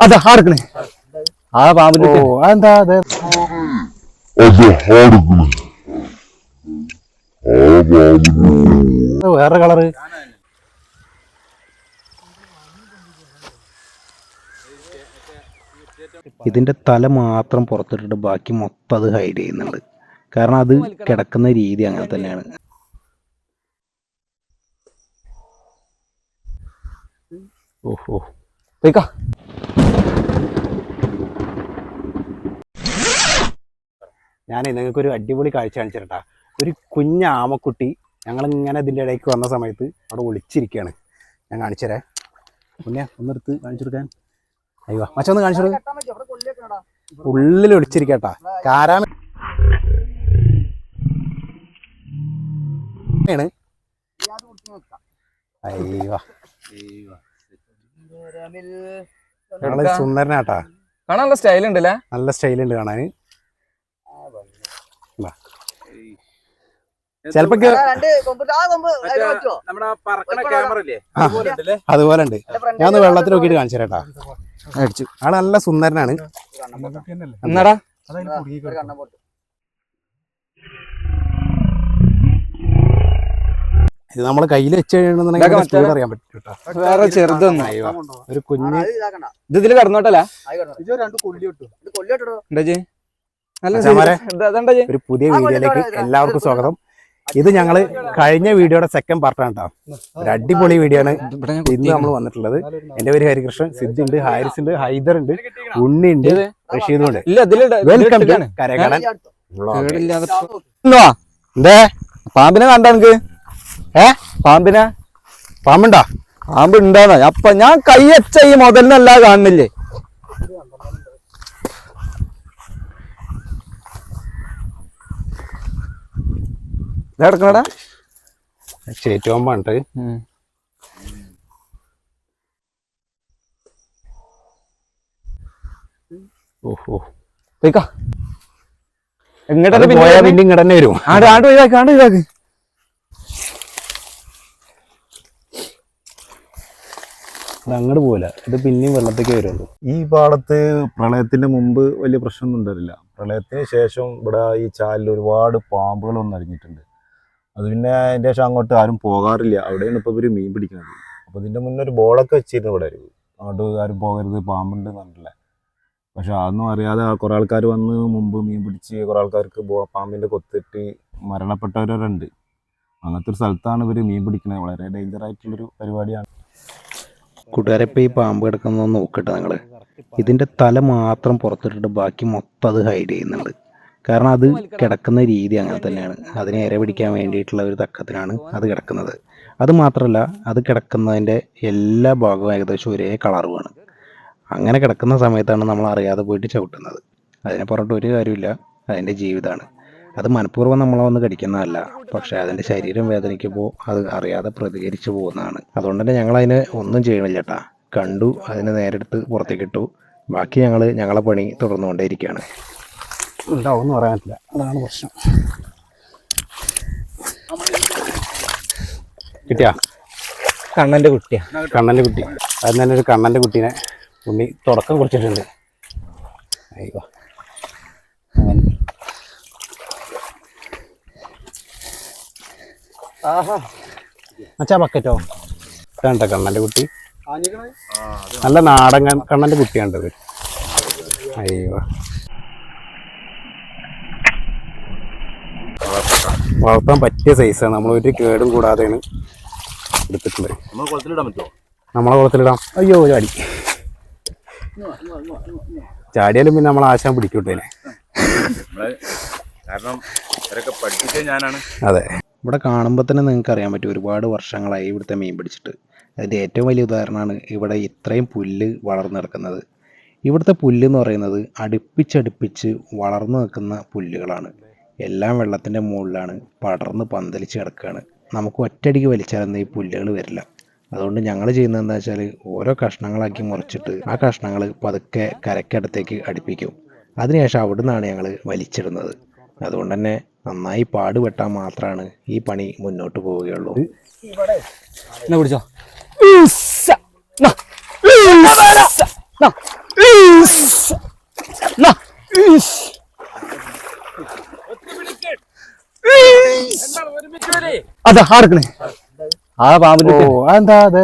അതാ ആർക്കണേ ആ പാമ്പിന്റെ എന്താ വേറെ കളറ് ഇതിന്റെ തല മാത്രം പുറത്തിട്ടിട്ട് ബാക്കി മൊത്തം അത് ഹൈഡ് ചെയ്യുന്നുണ്ട്. കാരണം അത് കിടക്കുന്ന രീതി അങ്ങനെ തന്നെയാണ്. ഓഹോ ഞാനേ നിങ്ങൾക്കൊരു അടിപൊളി കാഴ്ച കാണിച്ചിട്ടാ. ഒരു കുഞ്ഞ ആമക്കുട്ടി ഞങ്ങളിങ്ങനെ ഇതിൻ്റെ ഇടയ്ക്ക് വന്ന സമയത്ത് അവിടെ ഒളിച്ചിരിക്കുകയാണ്. ഞാൻ കാണിച്ചുതരേ. കുഞ്ഞ ഒന്നെടുത്ത് കാണിച്ചെടുക്കാൻ. അയ്യോ മച്ചൊന്ന് കാണിച്ചെടു. ഉള്ളിൽ ഒളിച്ചിരിക്കട്ടാ. കാരാമ അയ്യോ സുന്ദരനാട്ടാ. കാണാൻ നല്ല സ്റ്റൈൽ ഉണ്ടല്ലേ. നല്ല സ്റ്റൈലുണ്ട് കാണാൻ. ചെലപ്പോ അതുപോലെ ഉണ്ട്. ഞാൻ ഒന്ന് വെള്ളത്തിൽ നോക്കിയിട്ട് കാണിച്ചു തരാട്ടാ. അടിച്ചു ആള് നല്ല സുന്ദരനാണ്. ഇത് നമ്മള് കയ്യിൽ വെച്ച് കഴിയണമെന്നുണ്ടെങ്കിൽ അറിയാൻ പറ്റും. വേറെ ചെറുതൊന്നും ഒരു കുഞ്ഞ് ഇതില് കടന്നോട്ടല്ലേ. ഒരു പുതിയ വീഡിയോയിലേക്ക് എല്ലാവർക്കും സ്വാഗതം. ഇത് ഞങ്ങള് കഴിഞ്ഞ വീഡിയോയുടെ സെക്കൻഡ് പാർട്ടാണ് കേട്ടോ. ഒരു അടിപൊളി വീഡിയോ ആണ് ഇന്ന് നമ്മൾ വന്നിട്ടുള്ളത്. എന്റെ പേര് ഹരികൃഷ്ണൻ. സിദ്ധു ഉണ്ട്, ഹാരിസ് ഉണ്ട്, ഹൈദർ ഉണ്ട്, ഉണ്ണി ഉണ്ട്, റഷീദും ഉണ്ട്. Welcome to Karakadan. എന്തേ പാമ്പിനെ കണ്ട എനിക്ക്? പാമ്പിനെ പാമ്പുണ്ടോ? പാമ്പ് ഉണ്ടാന്ന അപ്പൊ ഞാൻ കൈയച്ച ഈ മുതലിനല്ല കാണുന്നില്ലേ. ഇതെടുക്കണടാ ചേറ്റുപാമ്പാണ്. ഓഹോ എങ്ങോട്ടാ പോയാ പിന്നെ ഇങ്ങോട്ട് തന്നെ വരും. ആണ്ട് ഒഴിവാക്ക്. ഇത് അങ്ങോട്ട് പോവില്ല. ഇത് പിന്നെയും വെള്ളത്തേക്ക് വരുള്ളൂ. ഈ പാടത്ത് പ്രളയത്തിന്റെ മുമ്പ് വലിയ പ്രശ്നമൊന്നും ഉണ്ടാവില്ല. പ്രളയത്തിന് ശേഷം ഇവിടെ ഈ ചാലിൽ ഒരുപാട് പാമ്പുകളൊന്നും അരിഞ്ഞിട്ടുണ്ട്. അത് പിന്നെ അതിൻ്റെ ശേഷം അങ്ങോട്ട് ആരും പോകാറില്ല. അവിടെയാണ് ഇപ്പോൾ ഇവർ മീൻ പിടിക്കുന്നത്. അപ്പോൾ ഇതിൻ്റെ മുന്നേ ഒരു ബോളൊക്കെ വെച്ചിരുന്നു ഇവിടെ. അങ്ങോട്ട് ആരും പോകരുത്, പാമ്പുണ്ട് എന്നല്ല. പക്ഷെ അതൊന്നും അറിയാതെ കുറേ ആൾക്കാർ വന്ന് മുമ്പ് മീൻ പിടിച്ച് കുറേ ആൾക്കാർക്ക് പാമ്പിൻ്റെ കൊത്തിട്ട് മരണപ്പെട്ടവരുണ്ട്. അങ്ങനത്തെ ഒരു സ്ഥലത്താണ് ഇവർ മീൻ പിടിക്കുന്നത്. വളരെ ഡേഞ്ചറായിട്ടുള്ളൊരു പരിപാടിയാണ്. കൂട്ടുകാരെ, ഇപ്പോൾ ഈ പാമ്പ് കിടക്കുന്നതൊന്ന് നോക്കട്ടെ നിങ്ങൾ. ഇതിൻ്റെ തല മാത്രം പുറത്തിട്ടിട്ട് ബാക്കി മൊത്തം അത് ഹൈഡ് ചെയ്യുന്നുണ്ട്. കാരണം അത് കിടക്കുന്ന രീതി അങ്ങനെ തന്നെയാണ്. അതിനെ ഇര പിടിക്കാൻ വേണ്ടിയിട്ടുള്ള ഒരു തക്കത്തിനാണ് അത് കിടക്കുന്നത്. അത് മാത്രമല്ല, അത് കിടക്കുന്നതിൻ്റെ എല്ലാ ഭാഗവും ഏകദേശം ഒരേ കളറുമാണ്. അങ്ങനെ കിടക്കുന്ന സമയത്താണ് നമ്മൾ അറിയാതെ പോയിട്ട് ചവിട്ടുന്നത്. അതിനെ പറഞ്ഞിട്ട് ഒരു കാര്യമില്ല, അതിൻ്റെ ജീവിതമാണ്. അത് മനഃപൂർവ്വം നമ്മളെ വന്ന് കടിക്കുന്നതല്ല. പക്ഷേ അതിൻ്റെ ശരീരം വേദനിക്കുമ്പോൾ അത് അറിയാതെ പ്രതികരിച്ചു പോകുന്നതാണ്. അതുകൊണ്ട് തന്നെ ഞങ്ങളതിനെ ഒന്നും ചെയ്യണില്ല കേട്ടാ. കണ്ടു, അതിനെ നേരെടുത്ത് പുറത്തേക്ക് ഇട്ടു. ബാക്കി ഞങ്ങളെ പണി തുടർന്നുകൊണ്ടേയിരിക്കുകയാണ്. ഉണ്ടാവും പറയാൻ പറ്റില്ല, അതാണ് പ്രശ്നം. കിട്ടിയാ കണ്ണന്റെ കുട്ടിയാ. കണ്ണന്റെ കുട്ടി. അത് തന്നെ ഒരു കണ്ണന്റെ കുട്ടീനെ ഉണ്ണി തുടക്കം കുറിച്ചിട്ടുണ്ട്. അയ്യോ അച്ഛാ ബക്കറ്റോ വേണ്ട. കണ്ണന്റെ കുട്ടി നല്ല നാടൻ കണ്ണന്റെ കുട്ടിയാണ്ടത്. അയ്യോ വളർത്താൻ പറ്റിയ സൈസാണ്. നമ്മൾ ഒരു കേടും കൂടാതെയാണ് എടുത്തിട്ടുള്ളത്. നമ്മളെ കുളത്തിലിടാം. അയ്യോ ചാടിയാലും പിന്നെ നമ്മൾ ആശാൻ പിടിക്കൂട്ടേനെ. അതെ, ഇവിടെ കാണുമ്പോൾ തന്നെ നിങ്ങൾക്ക് അറിയാൻ പറ്റും ഒരുപാട് വർഷങ്ങളായി ഇവിടുത്തെ മീൻ പിടിച്ചിട്ട്. അതിൻ്റെ ഏറ്റവും വലിയ ഉദാഹരണമാണ് ഇവിടെ ഇത്രയും പുല്ല് വളർന്നു കിടക്കുന്നത്. ഇവിടുത്തെ പുല്ല് എന്ന് പറയുന്നത് അടുപ്പിച്ചടുപ്പിച്ച് വളർന്നു നിൽക്കുന്ന പുല്ലുകളാണ്. എല്ലാം വെള്ളത്തിൻ്റെ മുകളിലാണ് പടർന്ന് പന്തലിച്ച് കിടക്കുകയാണ്. നമുക്ക് ഒറ്റയടിക്ക് വലിച്ചാലൊന്നും ഈ പുല്ലുകൾ വരില്ല. അതുകൊണ്ട് ഞങ്ങൾ ചെയ്യുന്നത് എന്താ വെച്ചാൽ ഓരോ കഷ്ണങ്ങളാക്കി മുറിച്ചിട്ട് ആ കഷ്ണങ്ങൾ പതുക്കെ കരക്കടുത്തേക്ക് അടുപ്പിക്കും. അതിനുശേഷം അവിടെ നിന്നാണ് ഞങ്ങൾ വലിച്ചിടുന്നത്. അതുകൊണ്ട് തന്നെ നന്നായി പാടുപെട്ടാൽ മാത്രമാണ് ഈ പണി മുന്നോട്ട് പോവുകയുള്ളൂ. പിടിച്ചോ അതാ ആർക്കണേ ആ പാമ്പിന്റെ എന്താ അതെ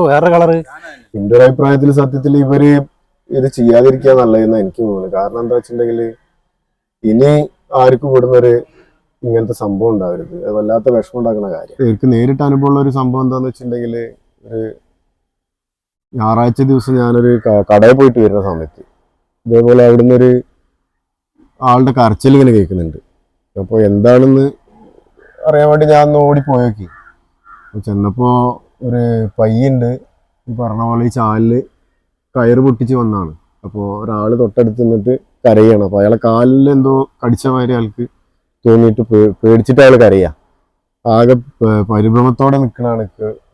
വേറെ കളറ്. എന്റെ ഒരു അഭിപ്രായത്തിൽ സത്യത്തിൽ ഇവര് ഇത് ചെയ്യാതിരിക്കുക നല്ലതെന്ന് എനിക്ക് തോന്നുന്നു. കാരണം എന്താ വെച്ചിട്ടുണ്ടെങ്കിൽ ഇനി ആർക്കും ഇവിടുന്നൊരു ഇങ്ങനത്തെ സംഭവം ഉണ്ടാവരുത്. അത് വല്ലാത്ത വിഷമം ഉണ്ടാക്കുന്ന കാര്യം. എനിക്ക് നേരിട്ട് അനുഭവമുള്ള ഒരു സംഭവം എന്താന്ന് വെച്ചിട്ടുണ്ടെങ്കിൽ ഒരു ഞായറാഴ്ച ദിവസം ഞാനൊരു കടയിൽ പോയിട്ട് വരുന്ന സമയത്ത് ഇതേപോലെ അവിടുന്ന് ഒരു ആളുടെ കരച്ചിൽ ഇങ്ങനെ കേൾക്കുന്നുണ്ട്. അപ്പോൾ എന്താണെന്ന് അറിയാൻ വേണ്ടി ഞാൻ ഒന്ന് ഓടിപ്പോയോക്കി. ചെന്നപ്പോൾ ഒരു പയ്യുണ്ട് ഈ പറഞ്ഞ പോലെ ഈ ചാലില് കയറ് പൊട്ടിച്ച് വന്നാണ്. അപ്പോൾ ഒരാൾ തൊട്ടടുത്ത് നിന്നിട്ട് കരയാണ്. അപ്പോൾ അയാളെ കാലിൽ എന്തോ കടിച്ച മാതിരി അയാൾക്ക് തോന്നിയിട്ട് പേടിച്ചിട്ട് അയാൾ കരയുക. ആകെ പരിഭ്രമത്തോടെ നിൽക്കണതാണ്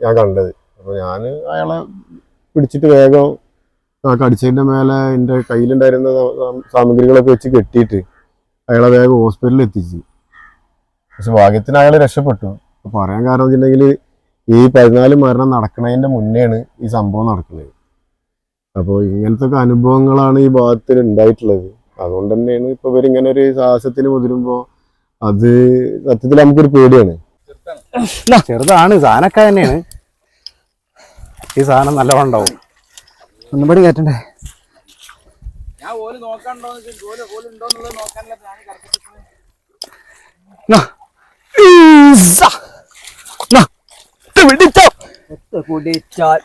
ഞാൻ കണ്ടത്. അപ്പോൾ ഞാൻ അയാളെ പിടിച്ചിട്ട് വേഗം കടിച്ചതിൻ്റെ മേലെ എൻ്റെ കയ്യിലുണ്ടായിരുന്ന സാമഗ്രികളൊക്കെ വെച്ച് കെട്ടിയിട്ട് അയാളെ വേഗം ഹോസ്പിറ്റലിൽ എത്തിച്ച്. പക്ഷെ ഭാഗ്യത്തിന് അയാൾ രക്ഷപ്പെട്ടു. അപ്പോൾ പറയാൻ കാരണം വെച്ചിട്ടുണ്ടെങ്കിൽ ഈ 14 മരണം നടക്കുന്നതിൻ്റെ മുന്നെയാണ് ഈ സംഭവം നടക്കുന്നത്. അപ്പോൾ ഇങ്ങനത്തെ ഒക്കെ അനുഭവങ്ങളാണ് ഈ ഭാഗത്തിൽ ഉണ്ടായിട്ടുള്ളത്. അതുകൊണ്ട് തന്നെയാണ് ഇപ്പോൾ ഇവരിങ്ങനെ ഒരു സാഹസത്തിന് മുതിരുമ്പോൾ അത് സത്യത്തിൽ നമുക്കൊരു പേടിയാണ്. ചെറുതാണ്, സാധനമൊക്കെ തന്നെയാണ്. ഈ സാധനം നല്ലവണ്ണം ഉണ്ടാവും. ഒന്നും കൂടി കയറ്റണ്ടേ? കുടിച്ചാൽ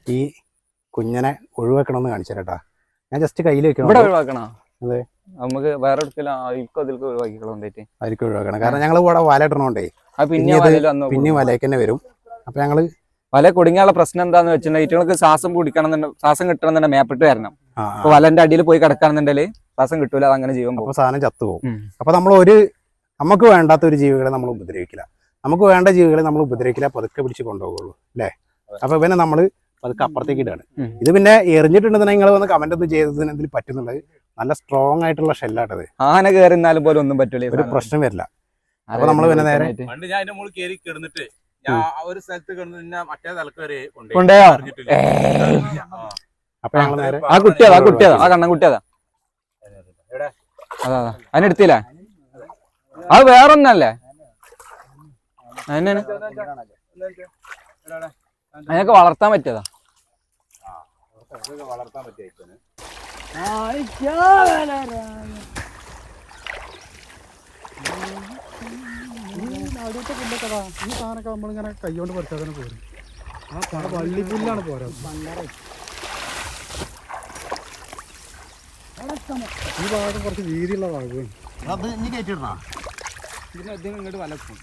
ഈ കുഞ്ഞനെ ഒഴിവാക്കണമെന്ന് കാണിച്ചു തരാട്ടാ. ഞാൻ ജസ്റ്റ് കയ്യിൽ വെക്കണം. ഇവിടെ ഒഴിവാക്കണോ? അതെ, നമുക്ക് വേറെ അതിൽക്ക് ഒഴിവാക്കിക്കളായിട്ട് ആയിരിക്കും ഒഴിവാക്കണം. കാരണം ഞങ്ങൾ ഇവിടെ വല ഇടണോണ്ടേ പിന്നെ വലയ്ക്ക് തന്നെ വരും. അപ്പൊ ഞങ്ങള് വല കുടുങ്ങിയുള്ള പ്രശ്നം എന്താന്ന് വെച്ചിട്ടുണ്ടെങ്കിൽ ഇറ്റുങ്ങൾക്ക് ശ്വാസം കിട്ടണമെന്നുണ്ടെങ്കിൽ മേപ്പിട്ട് വരണം. അപ്പൊ വലന്റെ അടിയിൽ പോയി കിടക്കാണെന്നുണ്ടെങ്കിൽ ശ്വാസം കിട്ടൂല. അത് അങ്ങനെ ചെയ്യുമ്പോൾ അപ്പൊ സാധനം ചത്തുപോകും. അപ്പൊ നമ്മൾ നമുക്ക് വേണ്ടാത്ത ഒരു ജീവികളെ നമ്മൾ ഉപദ്രവിക്കില്ല. നമുക്ക് വേണ്ട ജീവികളെ നമ്മൾ ഉപദ്രവിക്കില്ല, പതുക്കെ പിടിച്ച് കൊണ്ടുപോകുള്ളൂ അല്ലേ? അപ്പൊ ഇവനെ നമ്മള് പതുക്കെ അപ്പുറത്തേക്ക് ഇടാണ്. ഇത് പിന്നെ എറിഞ്ഞിട്ടുണ്ടെന്ന് നിങ്ങൾ വന്ന് കമന്റ് ഒന്നും ചെയ്തതിന് എന്തെങ്കിലും പറ്റുന്നുള്ളത്. നല്ല സ്ട്രോങ് ആയിട്ടുള്ള ഷെല്ലാട്ടത്. ആന കയറിന്നാലും പോലും ഒന്നും പറ്റൂല, ഒരു പ്രശ്നം വരില്ല. അപ്പൊ നമ്മള് പിന്നെ നേരെ ഒരു സ്ഥലത്ത് മറ്റേ തലക്ക് വരെ കൊണ്ടുപോയോ? അപ്പൊ ഞങ്ങൾ നേരെ ആ കുട്ടിയതാ ആ കണ്ണൻ കുട്ടിയതാ. അതാ അതിനെടുത്തില്ലേ? അത് വേറൊന്നല്ലേ? അതിനൊക്കെ വളർത്താൻ പറ്റിയതാ. വളർത്താൻ പറ്റിയ ഈ സാധനമൊക്കെ നമ്മളിങ്ങനെ കൈകൊണ്ട് പറിച്ചാൽ തന്നെ പോരും. ആ വള്ളിപ്പുല്ലാണ് പോരാ. ഈ ഭാഗം കുറച്ച് വീതിയുള്ള ഭാഗമാണ്. അത് ഇനി കയറ്റിടണോ? ഇങ്ങോട്ട് വലക്കും.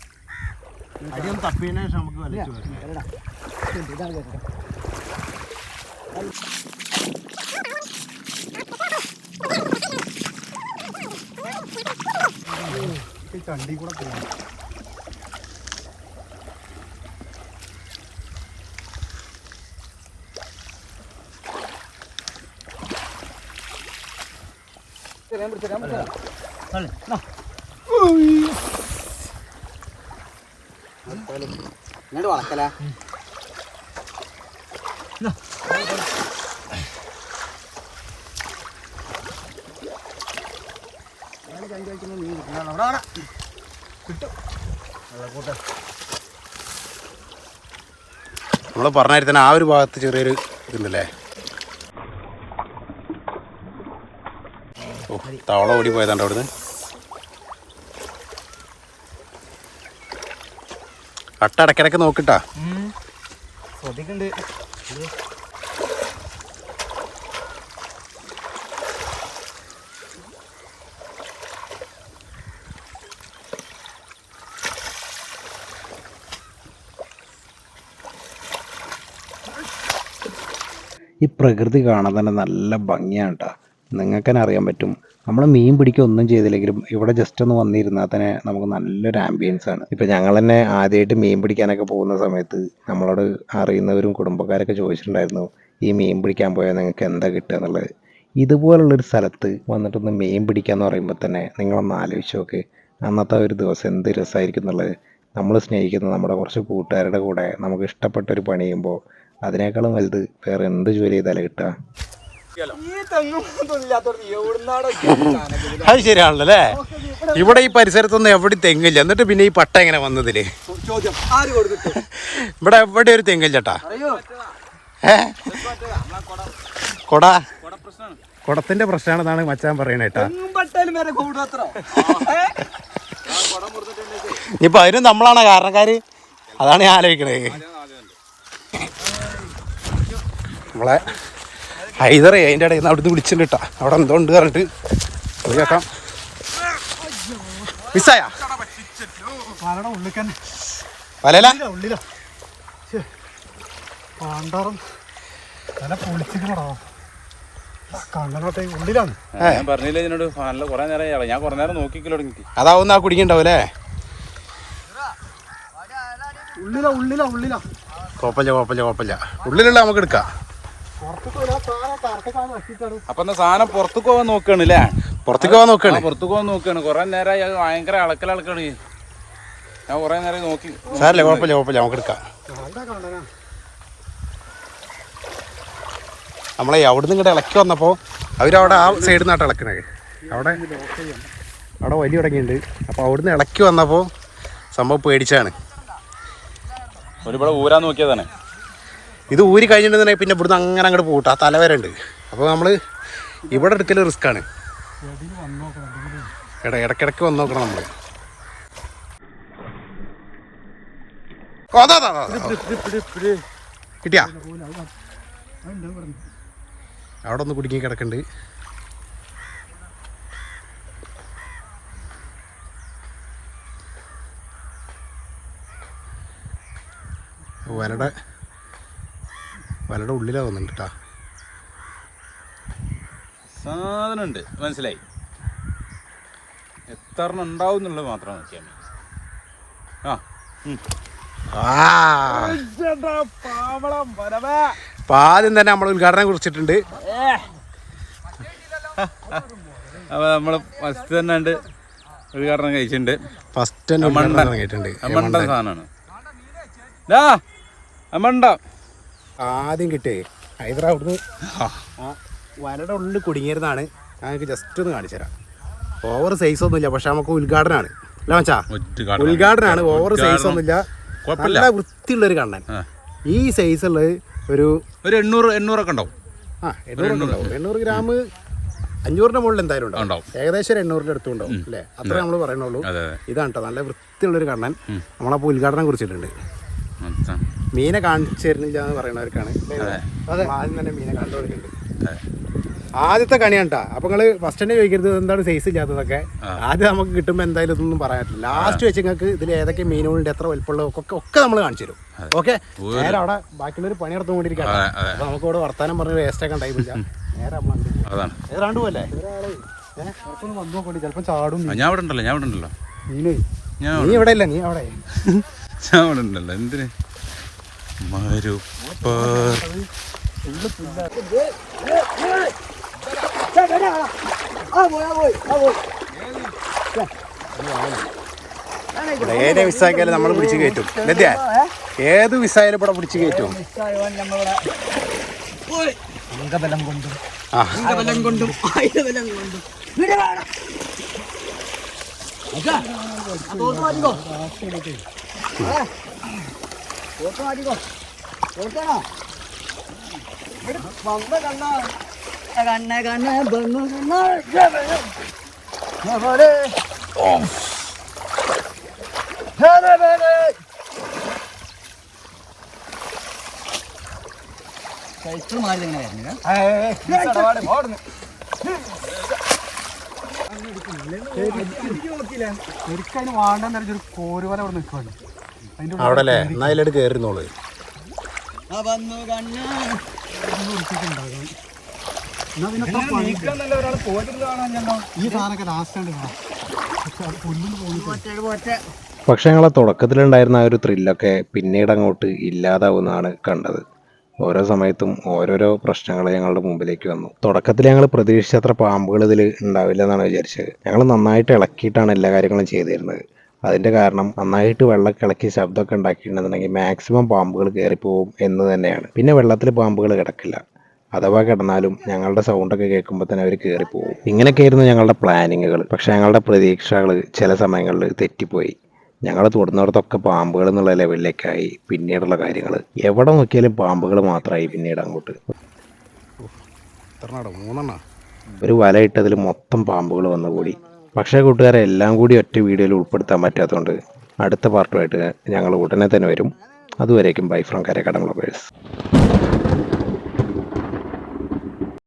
അടിയൊന്നും തപ്പിയതിനു ശേഷം നമുക്ക് വലിച്ചു ചണ്ടി കൂടെ പോകും. ഇങ്ങോട്ട് വളക്കല. നമ്മൾ പറഞ്ഞ തന്നെ ആ ഒരു ഭാഗത്ത് ചെറിയൊരു ഇതുണ്ടല്ലേ. ഓ, തവള ഓടി പോയതാണ്ട് അവിടുന്ന്. കട്ട ഇടയ്ക്കിടയ്ക്ക് നോക്കിട്ടാ. ശ്രദ്ധിക്കണ്ട്. ഈ പ്രകൃതി കാണാൻ തന്നെ നല്ല ഭംഗിയാണ് കേട്ടോ. നിങ്ങൾക്ക് തന്നെ അറിയാൻ പറ്റും. നമ്മൾ മീൻ പിടിക്കുക ഒന്നും ചെയ്തില്ലെങ്കിലും ഇവിടെ ജസ്റ്റ് ഒന്ന് വന്നിരുന്നാൽ തന്നെ നമുക്ക് നല്ലൊരു ആംബിയൻസ് ആണ്. ഇപ്പം ഞങ്ങൾ തന്നെ ആദ്യമായിട്ട് മീൻ പിടിക്കാനൊക്കെ പോകുന്ന സമയത്ത് നമ്മളോട് അറിയുന്നവരും കുടുംബക്കാരൊക്കെ ചോദിച്ചിട്ടുണ്ടായിരുന്നു, ഈ മീൻ പിടിക്കാൻ പോയാൽ നിങ്ങൾക്ക് എന്താ കിട്ടുക എന്നുള്ളത്. ഇതുപോലുള്ളൊരു സ്ഥലത്ത് വന്നിട്ടൊന്ന് മീൻ പിടിക്കാന്ന് പറയുമ്പോൾ തന്നെ നിങ്ങളൊന്ന് ആലോചിച്ച് നോക്ക്, അന്നത്തെ ഒരു ദിവസം എന്ത് രസമായിരിക്കും എന്നുള്ളത്. നമ്മൾ സ്നേഹിക്കുന്ന നമ്മുടെ കുറച്ച് കൂട്ടുകാരുടെ കൂടെ നമുക്ക് ഇഷ്ടപ്പെട്ടൊരു പണി ചെയ്യുമ്പോൾ അതിനേക്കാളും വലുത് വേറെ എന്ത് ജോലി ചെയ്താലും കിട്ടുക. അത് ശരിയാണല്ലേ. ഇവിടെ ഈ പരിസരത്തൊന്നും എവിടെ തെങ്ങില്ല, എന്നിട്ട് പിന്നെ ഈ പട്ട എങ്ങനെ വന്നതില്? ഇവിടെ എവിടെ ഒരു തെങ്ങില്ല ചേട്ടാ. കുടത്തിന്റെ പ്രശ്നമാണെന്നാണ് മച്ചാൻ പറയണേട്ടാ. ഇനിയിപ്പൊ അതിനും നമ്മളാണ് കാരണക്കാര്, അതാണ് ഞാൻ ആലോചിക്കണേ. നമ്മളെ ഹൈദറേ അതിൻ്റെ ഇടയിൽ നിന്ന് അവിടുന്ന് വിളിച്ചിട്ടുണ്ട് കേട്ടോ. അവിടെ എന്തോ ഉണ്ട് പറഞ്ഞിട്ട് കേൾക്കാം. മിസ്സായ വലയില ഉള്ളിലാണ്. ഞാൻ പറഞ്ഞില്ല ഇതിനോട് നല്ല കുറെ നേരം ഞാൻ കുറെ നേരം നോക്കിക്കൽ തുടങ്ങി. അതാവുന്ന ആ കുടുങ്ങിണ്ടാവൂലേ? കുഴപ്പമില്ല. ഉള്ളിലുള്ള നമുക്ക് എടുക്കാം. അപ്പൊ എന്നാ സാധനം പുറത്തേക്ക് പോകാൻ നോക്കാണ് അല്ലേ? പുറത്തേക്ക് പോകാൻ നോക്കാണ്. കുറെ നേരമായി അത് ഭയങ്കര അളക്കലാണ്. ഞാൻ കുറെ നേരം നോക്കി. സാരല്ലേ, കുഴപ്പമില്ല നമുക്ക് എടുക്കാം. നമ്മളെ അവിടുന്ന് ഇങ്ങോട്ട് ഇളക്കി വന്നപ്പോൾ അവരവിടെ ആ സൈഡിൽ നിന്നാട്ട് ഇളക്കണേ. അവിടെ വലിയ തുടങ്ങിയിട്ടുണ്ട്. അപ്പോൾ അവിടുന്ന് ഇളക്കി വന്നപ്പോൾ സംഭവം പേടിച്ചാണ്. ഒരുപാട് ഊരാൻ നോക്കിയതാണ്. ഇത് ഊരി കഴിഞ്ഞിട്ടുണ്ടെങ്കിൽ പിന്നെ ഇവിടുന്ന് അങ്ങനെ അങ്ങോട്ട് പോകട്ടെ, ആ തലവരെ ഉണ്ട്. അപ്പോൾ നമ്മൾ ഇവിടെ എടുക്കൽ റിസ്ക്കാണ്. ഇടയ്ക്കിടയ്ക്ക് വന്ന് നോക്കണം നമ്മൾ. കിട്ടിയാ? അവിടെ ഒന്ന് കുടുങ്ങി കിടക്കുന്നുണ്ട്. വലയുടെ ഉള്ളിലാ വന്നിട്ടുണ്ട് കേട്ടാ. സാധനം ഉണ്ട്, മനസ്സിലായി. എത്ര ഉണ്ടാവും എന്നുള്ളത് മാത്രം നോക്കിയാൽ മതി. ആദ്യം തന്നെ നമ്മൾ ഉദ്ഘാടനം കുറിച്ചിട്ടുണ്ട്. അപ്പൊ നമ്മള് ഫസ്റ്റ് തന്നെ ഉണ്ട് ഉദ്ഘാടനം കഴിച്ചിട്ടുണ്ട്. ഫസ്റ്റ് തന്നെ ഉദ്ഘാടനം കഴിച്ചിട്ടുണ്ട്. മണ്ടൻ സാധനമാണ്. മണ്ടം ആദ്യം കിട്ടേ ഹൈദരാബാദ് അവിടുന്ന് ആ വലയുടെ ഉള്ളിൽ കുടുങ്ങിയിരുന്നാണ്. ഞങ്ങൾക്ക് ജസ്റ്റ് ഒന്ന് കാണിച്ചു തരാം. ഓവർ സൈസ് ഒന്നുമില്ല, പക്ഷെ നമുക്ക് ഉദ്ഘാടനമാണ് അല്ല മച്ചാ, ഉദ്ഘാടനമാണ്. ഓവർ സൈസ് ഒന്നുമില്ല, നല്ല വൃത്തിയുള്ളൊരു കണ്ണൻ. ഈ സൈസുള്ള ഒരു 800 ഒക്കെ ഉണ്ടാവും. 800 ഗ്രാം 500ന്റെ മുകളിൽ എന്തായാലും ഉണ്ടാവും. ഏകദേശം ഒരു 800ന്റെ അടുത്തുണ്ടാവും അല്ലേ? അത്ര നമ്മൾ പറയണുള്ളൂ. ഇതാണ് കേട്ടോ നല്ല വൃത്തിയുള്ളൊരു കണ്ണൻ. നമ്മളപ്പോൾ ഉദ്ഘാടനം കുറിച്ചിട്ടുണ്ട്. മീനെ കാണിച്ചു തരുന്നില്ല എന്ന് പറയുന്നവർക്കാണ് ആദ്യം തന്നെ മീനെ കണ്ടുകൊടുക്കുന്നുണ്ട്. ആദ്യത്തെ കണിയാണ് കേട്ടോ. അപ്പോൾ നിങ്ങൾ ഫസ്റ്റ് തന്നെ ചോദിക്കരുത് എന്താണ് സൈസ് ഇല്ലാത്തതൊക്കെ. ആദ്യം നമുക്ക് കിട്ടുമ്പോൾ എന്തായാലും ഇതൊന്നും പറയാൻ പറ്റില്ല. ലാസ്റ്റ് വെച്ച് നിങ്ങൾക്ക് ഇതിൽ ഏതൊക്കെ മീനുകളുണ്ട്, എത്ര വലിപ്പമുള്ള ഒക്കെ നമ്മൾ കാണിച്ചു തരും. ഓക്കെ, നേരെ അവിടെ ബാക്കിയുള്ളൊരു പണി നടത്തുകൊണ്ടിരിക്കുകയാണ്. അപ്പോൾ നമുക്ക് ഇവിടെ വർത്താനം പറഞ്ഞ് വേസ്റ്റൊക്കെ ഉണ്ടായില്ല. നേരെ നമ്മൾ ഏതാണ്ട് പോലെ വന്നു നോക്കണ്ടി ചിലപ്പോൾ ചാടും. ഞാൻ ഇവിടെ ഉണ്ടല്ലോ. നീ ഇവിടെ ഇല്ല, നീ അവിടെ. ഞാൻ ഇവിടെ ഉണ്ടല്ലോ. എന്തിന് ഏത് വിസാക്കിയാലും നമ്മൾ പിടിച്ച് കയറ്റും. ലദ്യ ഏത് വിസായാലും ഇവിടെ പിടിച്ച് കയറ്റും. ഒരിക്കലും വാണ്ടെന്ന് ഒരു കോരുവല അവിടെ നിൽക്കുവാണ് അവിടെ അല്ലേ? എന്നാ അതിലോട്ട് കയറുന്നോളൂ. ഉണ്ടാകണം. എന്നാ പിന്നെ ഇത്ര പണി. ഈ സാധനമൊക്കെ ലാസ്റ്റ് ആണ് കാണാം. പക്ഷെ അത് പുല്ലിന് പോകുന്നത് പക്ഷെ ഞങ്ങളെ തുടക്കത്തിലുണ്ടായിരുന്ന ആ ഒരു ത്രില്ലൊക്കെ പിന്നീട് അങ്ങോട്ട് ഇല്ലാതാവുന്നതാണ് കണ്ടത്. ഓരോ സമയത്തും ഓരോരോ പ്രശ്നങ്ങൾ ഞങ്ങളുടെ മുമ്പിലേക്ക് വന്നു. തുടക്കത്തിൽ ഞങ്ങൾ പ്രതീക്ഷിച്ചത്ര പാമ്പുകൾ ഇതിൽ ഉണ്ടാവില്ല എന്നാണ് വിചാരിച്ചത്. ഞങ്ങൾ നന്നായിട്ട് ഇളക്കിയിട്ടാണ് എല്ലാ കാര്യങ്ങളും ചെയ്തിരുന്നത്. അതിൻ്റെ കാരണം നന്നായിട്ട് വെള്ളമൊക്കെ ഇളക്കി ശബ്ദമൊക്കെ ഉണ്ടാക്കിയിട്ടുണ്ടെന്നുണ്ടെങ്കിൽ മാക്സിമം പാമ്പുകൾ കയറിപ്പോവും എന്ന് തന്നെയാണ്. പിന്നെ വെള്ളത്തിൽ പാമ്പുകൾ കിടക്കില്ല. അഥവാ കിടന്നാലും ഞങ്ങളുടെ സൗണ്ടൊക്കെ കേൾക്കുമ്പോൾ തന്നെ അവർ കയറിപ്പോവും. ഇങ്ങനെയൊക്കെയായിരുന്നു ഞങ്ങളുടെ പ്ലാനിങ്ങുകൾ. പക്ഷേ ഞങ്ങളുടെ പ്രതീക്ഷകൾ ചില സമയങ്ങളിൽ തെറ്റിപ്പോയി. ഞങ്ങൾ തൊടുന്നിടത്തൊക്കെ പാമ്പുകൾ എന്നുള്ള ലെവലിലേക്കായി പിന്നീടുള്ള കാര്യങ്ങൾ. എവിടെ നോക്കിയാലും പാമ്പുകൾ മാത്രമായി പിന്നീട് അങ്ങോട്ട്. ഒരു വല ഇട്ടതിൽ മൊത്തം പാമ്പുകൾ വന്നുകൂടി. പക്ഷേ കൂട്ടുകാരെ എല്ലാം കൂടി ഒറ്റ വീഡിയോയിൽ ഉൾപ്പെടുത്താൻ പറ്റാത്തതുകൊണ്ട് അടുത്ത പാർട്ടുമായിട്ട് ഞങ്ങൾ ഉടനെ തന്നെ വരും. അതുവരേക്കും ബൈ ഫ്രം കരക്കടം വ്ളോഗേഴ്സ്.